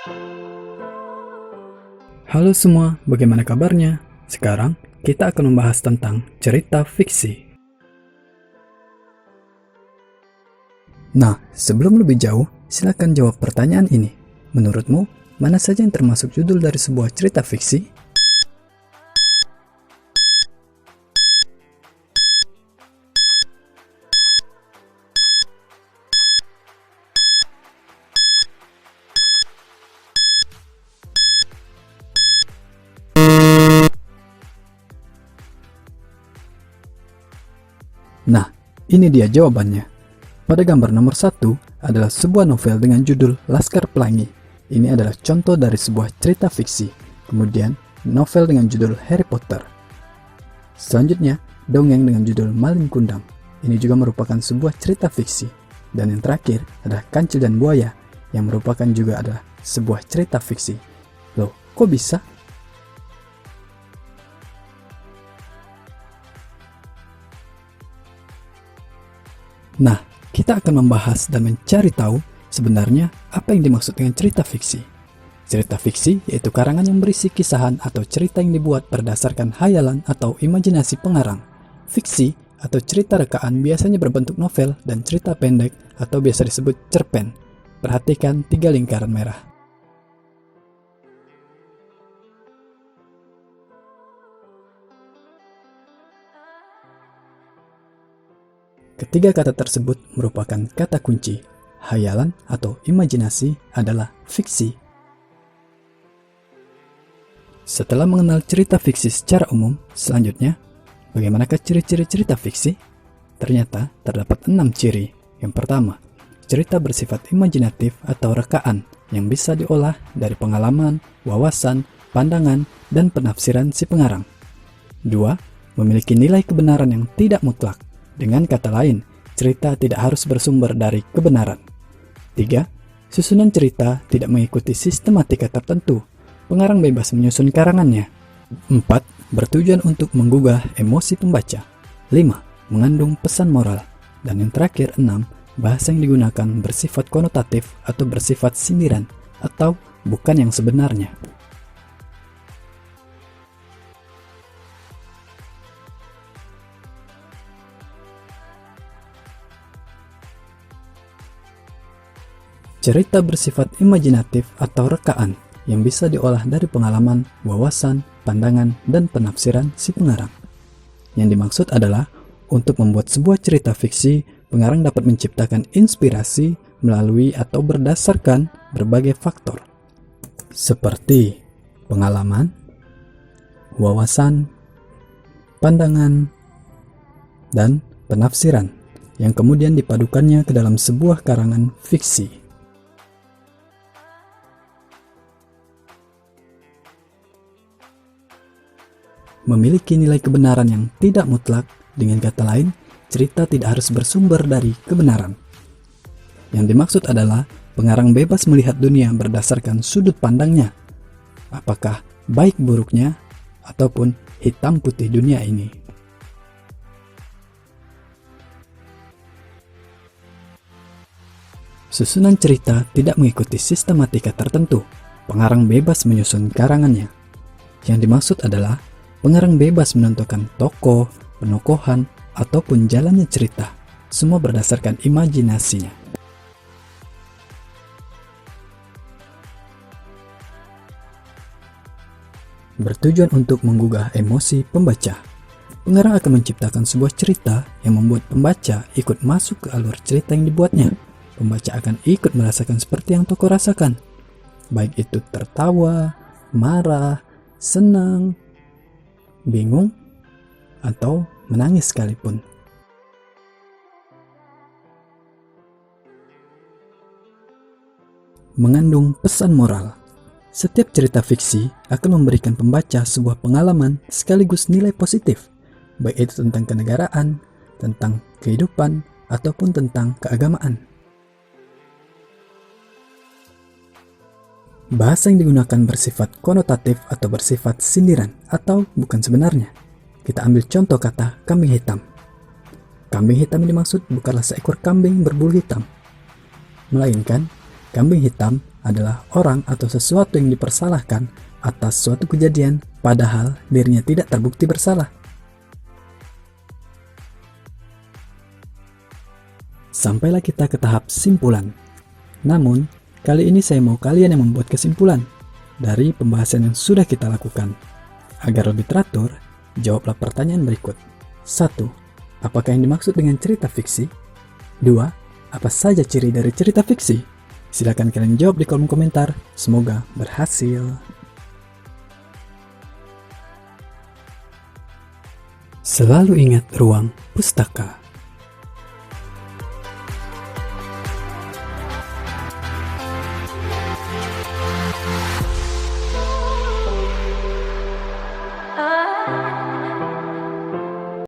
Halo semua, bagaimana kabarnya? Sekarang kita akan membahas tentang cerita fiksi. Nah, sebelum lebih jauh, silakan jawab pertanyaan ini. Menurutmu, mana saja yang termasuk judul dari sebuah cerita fiksi? Nah, ini dia jawabannya. Pada gambar nomor 1 adalah sebuah novel dengan judul Laskar Pelangi. Ini adalah contoh dari sebuah cerita fiksi. Kemudian, novel dengan judul Harry Potter. Selanjutnya, dongeng dengan judul Malin Kundang. Ini juga merupakan sebuah cerita fiksi. Dan yang terakhir adalah Kancil dan Buaya, yang merupakan juga adalah sebuah cerita fiksi. Loh, kok bisa? Nah, kita akan membahas dan mencari tahu sebenarnya apa yang dimaksud dengan cerita fiksi. Cerita fiksi yaitu karangan yang berisi kisahan atau cerita yang dibuat berdasarkan hayalan atau imajinasi pengarang. Fiksi atau cerita rekaan biasanya berbentuk novel dan cerita pendek atau biasa disebut cerpen. Perhatikan 3 lingkaran merah. Ketiga kata tersebut merupakan kata kunci. Hayalan atau imajinasi adalah fiksi. Setelah mengenal cerita fiksi secara umum, selanjutnya, bagaimanakah ciri-ciri cerita fiksi? Ternyata terdapat 6 ciri. Yang pertama, cerita bersifat imajinatif atau rekaan yang bisa diolah dari pengalaman, wawasan, pandangan, dan penafsiran si pengarang. 2. Memiliki nilai kebenaran yang tidak mutlak. Dengan kata lain, cerita tidak harus bersumber dari kebenaran. 3. Susunan cerita tidak mengikuti sistematika tertentu. Pengarang bebas menyusun karangannya. 4. Bertujuan untuk menggugah emosi pembaca. 5. Mengandung pesan moral. Dan yang terakhir 6. Bahasa yang digunakan bersifat konotatif atau bersifat sindiran atau bukan yang sebenarnya. Cerita bersifat imajinatif atau rekaan yang bisa diolah dari pengalaman, wawasan, pandangan, dan penafsiran si pengarang. Yang dimaksud adalah, untuk membuat sebuah cerita fiksi, pengarang dapat menciptakan inspirasi melalui atau berdasarkan berbagai faktor, seperti pengalaman, wawasan, pandangan, dan penafsiran, yang kemudian dipadukannya ke dalam sebuah karangan fiksi. Memiliki nilai kebenaran yang tidak mutlak, dengan kata lain, cerita tidak harus bersumber dari kebenaran. Yang dimaksud adalah, pengarang bebas melihat dunia berdasarkan sudut pandangnya, apakah baik buruknya, ataupun hitam putih dunia ini. Susunan cerita tidak mengikuti sistematika tertentu, pengarang bebas menyusun karangannya. Yang dimaksud adalah, pengarang bebas menentukan tokoh, penokohan, ataupun jalannya cerita, semua berdasarkan imajinasinya. Bertujuan untuk menggugah emosi pembaca. Pengarang akan menciptakan sebuah cerita yang membuat pembaca ikut masuk ke alur cerita yang dibuatnya. Pembaca akan ikut merasakan seperti yang tokoh rasakan, baik itu tertawa, marah, senang, bingung, atau menangis sekalipun. Mengandung pesan moral. Setiap cerita fiksi akan memberikan pembaca sebuah pengalaman sekaligus nilai positif, baik itu tentang kenegaraan, tentang kehidupan, ataupun tentang keagamaan. Bahasa yang digunakan bersifat konotatif atau bersifat sindiran atau bukan sebenarnya. Kita ambil contoh kata kambing hitam. Kambing hitam yang dimaksud bukanlah seekor kambing berbulu hitam, melainkan kambing hitam adalah orang atau sesuatu yang dipersalahkan atas suatu kejadian, padahal dirinya tidak terbukti bersalah. Sampailah kita ke tahap simpulan. Namun, kali ini saya mau kalian yang membuat kesimpulan dari pembahasan yang sudah kita lakukan. Agar lebih teratur, jawablah pertanyaan berikut. 1. Apakah yang dimaksud dengan cerita fiksi? 2. Apa saja ciri dari cerita fiksi? Silakan kalian jawab di kolom komentar. Semoga berhasil. Selalu ingat ruang pustaka.